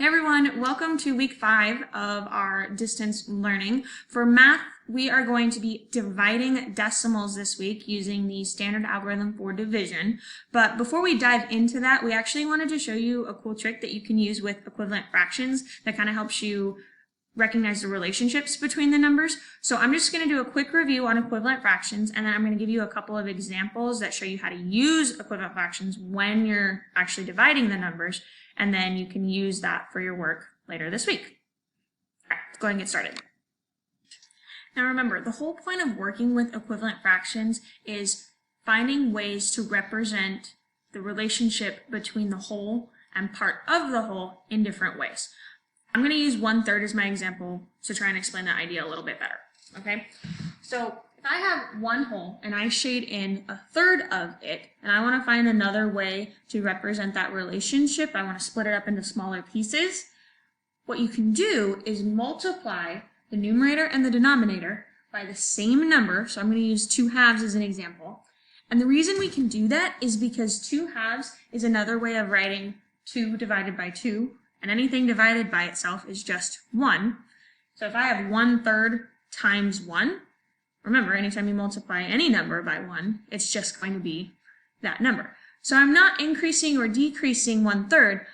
Hey everyone, welcome to week 5 of our distance learning. For math, we are going to be dividing decimals this week using the standard algorithm for division. But before we dive into that, we actually wanted to show you a cool trick that you can use with equivalent fractions that kind of helps you recognize the relationships between the numbers. So I'm just going to do a quick review on equivalent fractions, and then I'm going to give you a couple of examples that show you how to use equivalent fractions when you're actually dividing the numbers, and then you can use that for your work later this week. All right, let's go ahead and get started. Now remember, the whole point of working with equivalent fractions is finding ways to represent the relationship between the whole and part of the whole in different ways. I'm going to use 1/3 as my example to try and explain that idea a little bit better, okay? So if I have one whole and I shade in 1/3 of it, and I want to find another way to represent that relationship, I want to split it up into smaller pieces, what you can do is multiply the numerator and the denominator by the same number. So I'm going to use 2/2 as an example. And the reason we can do that is because 2/2 is another way of writing 2 divided by 2. And anything divided by itself is just 1. So if I have 1/3 times 1, remember, anytime you multiply any number by 1, it's just going to be that number. So I'm not increasing or decreasing 1/3,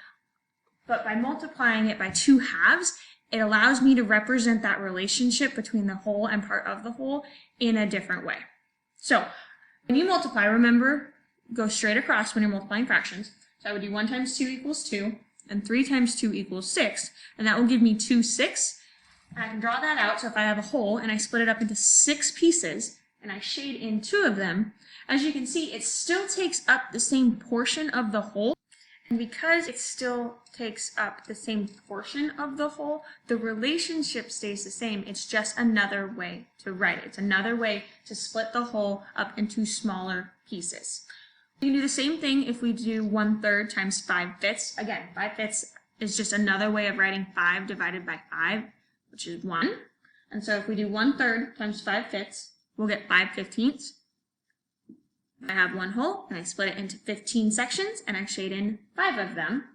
but by multiplying it by 2/2, it allows me to represent that relationship between the whole and part of the whole in a different way. So when you multiply, remember, go straight across when you're multiplying fractions. So I would do 1 times 2 equals 2. And 3 times 2 equals 6, and that will give me 2 6. And I can draw that out. So if I have a whole and I split it up into 6 pieces and I shade in 2 of them, as you can see, it still takes up the same portion of the whole. And because it still takes up the same portion of the whole, the relationship stays the same. It's just another way to write it. It's another way to split the whole up into smaller pieces. We can do the same thing if we do 1/3 times 5/5. Again, 5/5 is just another way of writing 5 divided by 5, which is 1. And so if we do 1/3 times 5/5, we'll get 5/15. I have one whole, and I split it into 15 sections, and I shade in 5 of them.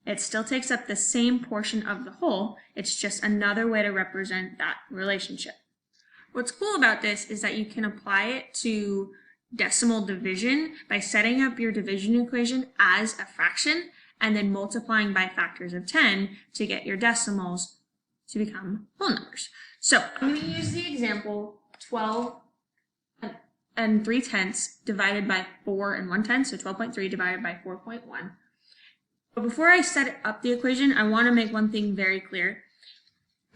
It still takes up the same portion of the whole. It's just another way to represent that relationship. What's cool about this is that you can apply it to decimal division by setting up your division equation as a fraction and then multiplying by factors of 10 to get your decimals to become whole numbers. So I'm going to use the example 12 and 3/10 divided by 4 and 1/10, so 12.3 divided by 4.1. But before I set up the equation, I want to make one thing very clear.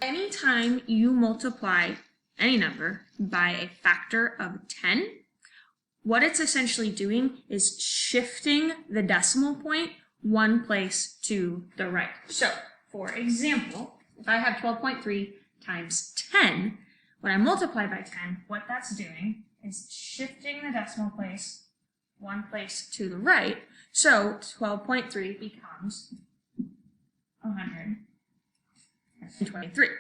Anytime you multiply any number by a factor of 10, what it's essentially doing is shifting the decimal point one place to the right. So, for example, if I have 12.3 times 10, when I multiply by 10, what that's doing is shifting the decimal place one place to the right. So, 12.3 becomes 123.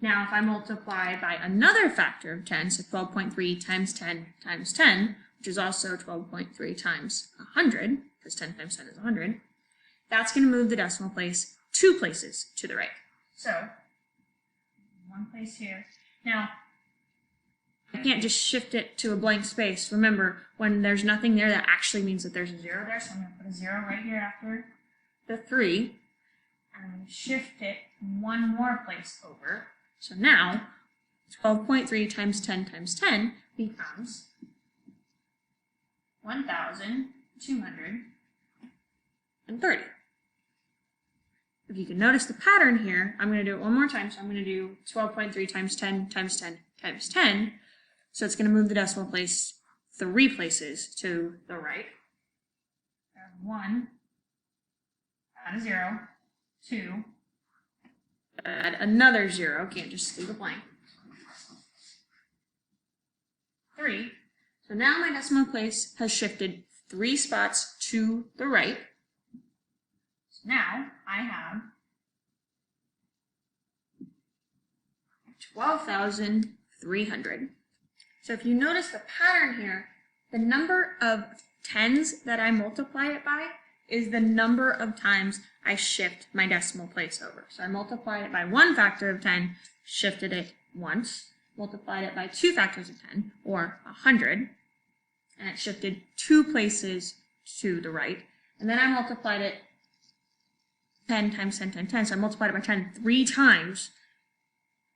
Now, if I multiply by another factor of 10, so 12.3 times 10 times 10, which is also 12.3 times 100, because 10 times 10 is 100, that's going to move the decimal place 2 places to the right. So, 1 place here. Now, I can't just shift it to a blank space. Remember, when there's nothing there, that actually means that there's a 0 there, so I'm going to put a 0 right here after the 3, and I'm going to shift it one more place over. So now, 12.3 times 10 times 10 becomes 1,230. If you can notice the pattern here, I'm going to do it one more time. So I'm going to do 12.3 times 10 times 10 times 10. So it's going to move the decimal place 3 places to the right. 1, add a 0, 2, add another 0, can't just leave a blank. 3. So now my decimal place has shifted 3 spots to the right. So now I have 12,300. So if you notice the pattern here, the number of tens that I multiply it by is the number of times I shift my decimal place over. So I multiplied it by 1 factor of 10, shifted it once, multiplied it by 2 factors of 10, or 100, and it shifted 2 places to the right. And then I multiplied it 10 times 10 times 10, so I multiplied it by 10 3 times,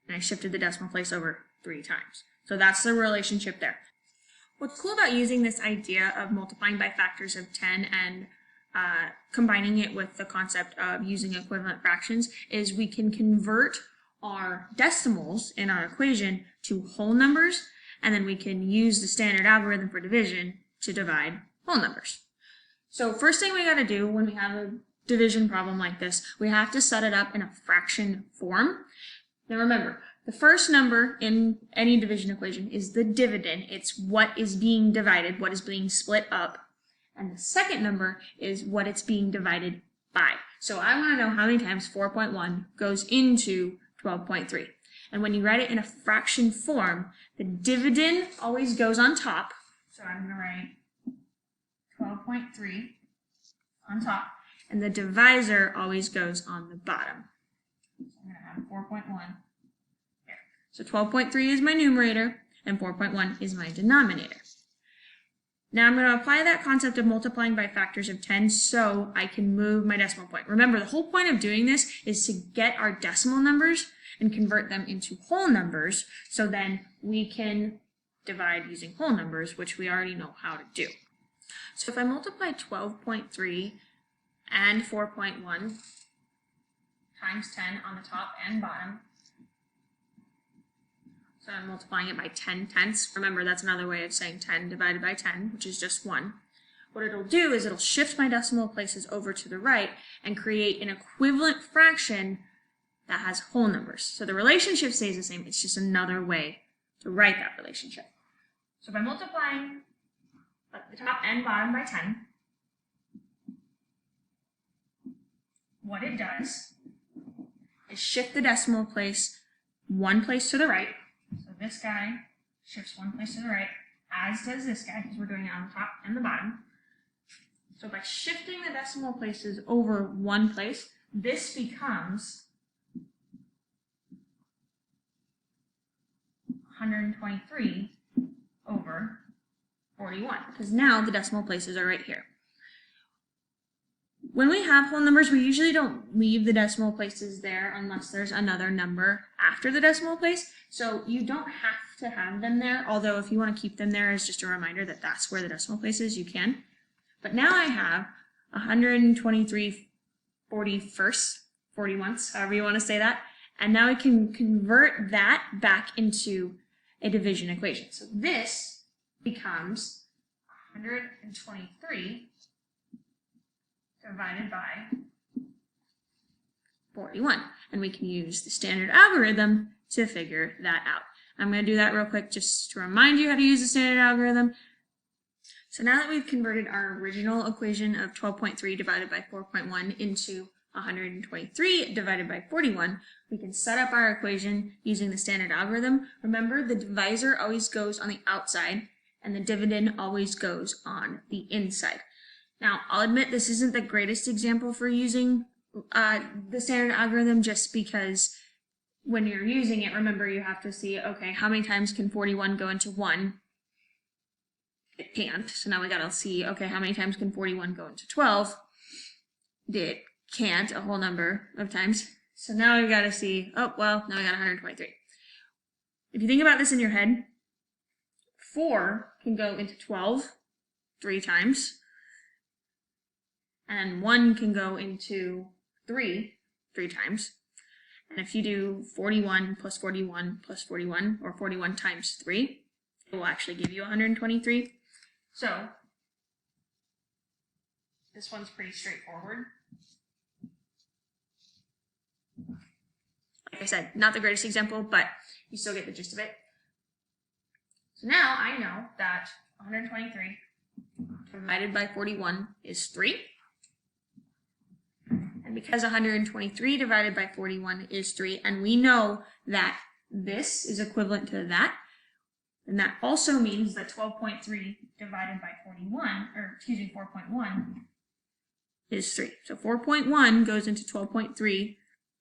and I shifted the decimal place over 3 times. So that's the relationship there. What's cool about using this idea of multiplying by factors of 10 and combining it with the concept of using equivalent fractions is we can convert our decimals in our equation to whole numbers, and then we can use the standard algorithm for division to divide whole numbers. So first thing we got to do when we have a division problem like this, we have to set it up in a fraction form. Now remember, the first number in any division equation is the dividend. It's what is being divided, what is being split up. And the second number is what it's being divided by. So I want to know how many times 4.1 goes into 12.3. And when you write it in a fraction form, the dividend always goes on top. So I'm going to write 12.3 on top. And the divisor always goes on the bottom. So I'm going to have 4.1 here. So 12.3 is my numerator, and 4.1 is my denominator. Now I'm going to apply that concept of multiplying by factors of 10 so I can move my decimal point. Remember, the whole point of doing this is to get our decimal numbers and convert them into whole numbers, so then we can divide using whole numbers, which we already know how to do. So if I multiply 12.3 and 4.1 times 10 on the top and bottom, so I'm multiplying it by 10 tenths. Remember, that's another way of saying 10 divided by 10, which is just 1. What it'll do is it'll shift my decimal places over to the right and create an equivalent fraction that has whole numbers. So the relationship stays the same. It's just another way to write that relationship. So by multiplying the top and bottom by 10, what it does is shift the decimal place 1 place to the right. So this guy shifts 1 place to the right, as does this guy, because we're doing it on the top and the bottom. So by shifting the decimal places over 1 place, this becomes 123 over 41, because now the decimal places are right here. When we have whole numbers, we usually don't leave the decimal places there unless there's another number after the decimal place. So you don't have to have them there, although if you want to keep them there as just a reminder that that's where the decimal place is, you can. But now I have 123 41ths, however you want to say that. And now I can convert that back into a division equation. So this becomes 123 divided by 41. And we can use the standard algorithm to figure that out. I'm going to do that real quick just to remind you how to use the standard algorithm. So now that we've converted our original equation of 12.3 divided by 4.1 into 123 divided by 41, we can set up our equation using the standard algorithm. Remember, the divisor always goes on the outside and the dividend always goes on the inside. Now, I'll admit this isn't the greatest example for using the standard algorithm, just because when you're using it, remember you have to see, okay, how many times can 41 go into 1? It can't. So now we gotta see, okay, how many times can 41 go into 12? It can't, a whole number of times. So now we gotta see, oh, well, now we got 123. If you think about this in your head, 4 can go into 12 3 times. And 1 can go into 3 times. And if you do 41 plus 41 plus 41, or 41 times 3, it will actually give you 123. So this one's pretty straightforward. Like I said, not the greatest example, but you still get the gist of it. So now I know that 123 divided by 41 is 3. And because 123 divided by 41 is 3, and we know that this is equivalent to that, and that also means that 12.3 divided by 41, or excuse me, 4.1 is 3. So 4.1 goes into 12.3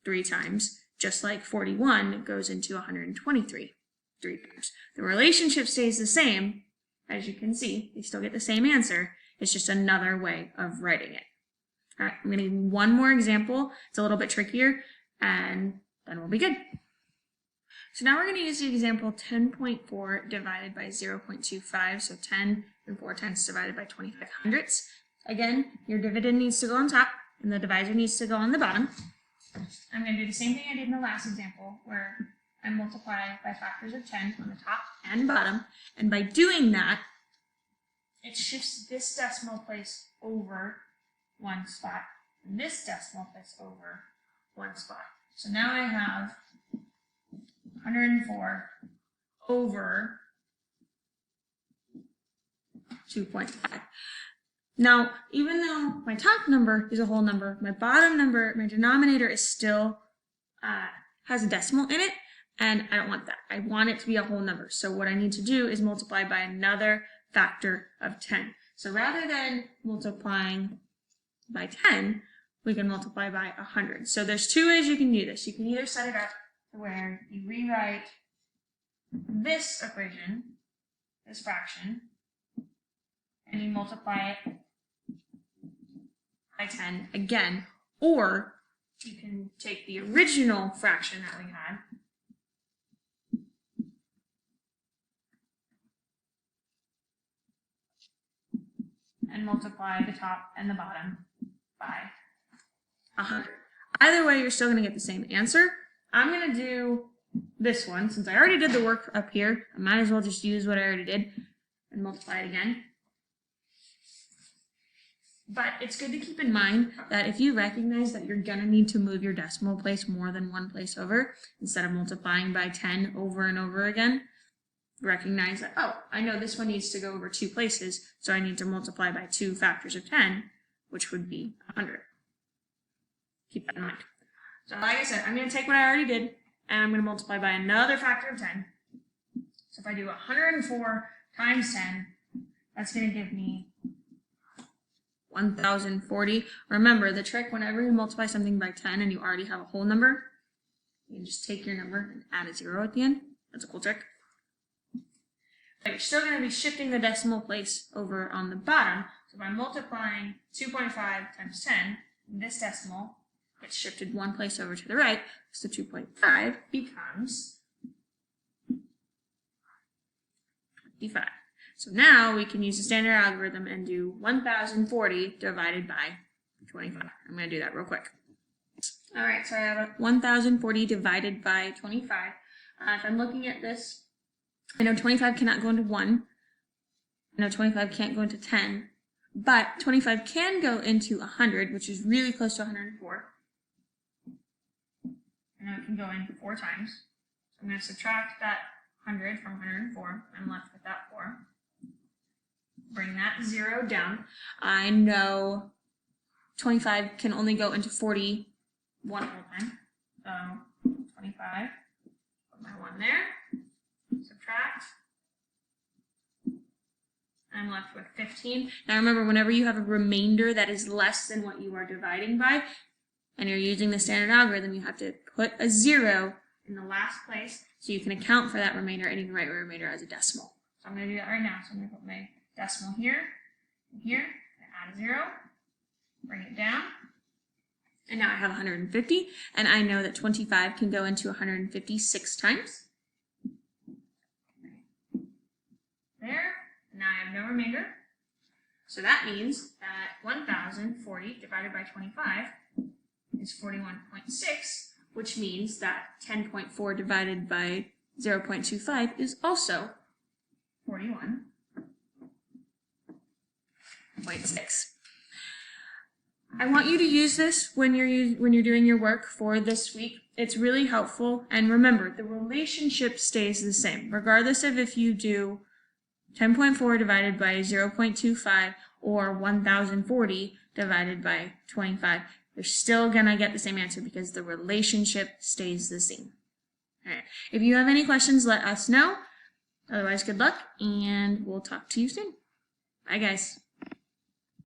3 times, just like 41 goes into 123 3 times. The relationship stays the same. As you can see, they still get the same answer. It's just another way of writing it. All right, I'm going to give you one more example. It's a little bit trickier, and then we'll be good. So now we're going to use the example 10.4 divided by 0.25, so 10 and 4 tenths divided by 25 hundredths. Again, your dividend needs to go on top, and the divisor needs to go on the bottom. I'm going to do the same thing I did in the last example, where I multiply by factors of 10 on the top and bottom, and by doing that, it shifts this decimal place over one spot, and this decimal place over one spot. So now I have 104 over 2.5. Now, even though my top number is a whole number, my bottom number, my denominator is still has a decimal in it, and I don't want that. I want it to be a whole number. So what I need to do is multiply by another factor of 10. So rather than multiplying by 10, we can multiply by 100. So there's two ways you can do this. You can either set it up where you rewrite this equation, this fraction, and you multiply it by 10 again, or you can take the original fraction that we had and multiply the top and the bottom by 100. Either way, you're still going to get the same answer. I'm going to do this one. Since I already did the work up here, I might as well just use what I already did and multiply it again. But it's good to keep in mind that if you recognize that you're going to need to move your decimal place more than one place over, instead of multiplying by 10 over and over again, recognize that, oh, I know this one needs to go over 2 places, so I need to multiply by 2 factors of 10, which would be 100. Keep that in mind. So like I said, I'm going to take what I already did, and I'm going to multiply by another factor of 10. So if I do 104 times 10, that's going to give me 1,040. Remember, the trick, whenever you multiply something by 10 and you already have a whole number, you can just take your number and add a 0 at the end. That's a cool trick. But you're still going to be shifting the decimal place over on the bottom. So by multiplying 2.5 times 10, this decimal gets shifted one place over to the right, so 2.5 becomes 25. So now we can use the standard algorithm and do 1,040 divided by 25. I'm going to do that real quick. All right, so I have 1,040 divided by 25. If I'm looking at this, I know 25 cannot go into 1. I know 25 can't go into 10. But 25 can go into 100, which is really close to 104. And now it can go in 4 times. So I'm going to subtract that 100 from 104. I'm left with that 4. Bring that 0 down. I know 25 can only go into 40 one whole time. So 25, put my 1 there, subtract. I'm left with 15. Now remember, whenever you have a remainder that is less than what you are dividing by, and you're using the standard algorithm, you have to put a 0 in the last place so you can account for that remainder, and you can write your remainder as a decimal. So I'm going to do that right now. So I'm going to put my decimal here, and here, and add a 0, bring it down, and now I have 150, and I know that 25 can go into 156 times. There. Now I have no remainder, so that means that 1,040 divided by 25 is 41.6, which means that 10.4 divided by 0.25 is also 41.6. I want you to use this when you're doing your work for this week. It's really helpful, and remember, the relationship stays the same, regardless of if you do 10.4 divided by 0.25 or 1,040 divided by 25. You're still going to get the same answer because the relationship stays the same. All right. If you have any questions, let us know. Otherwise, good luck, and we'll talk to you soon. Bye, guys.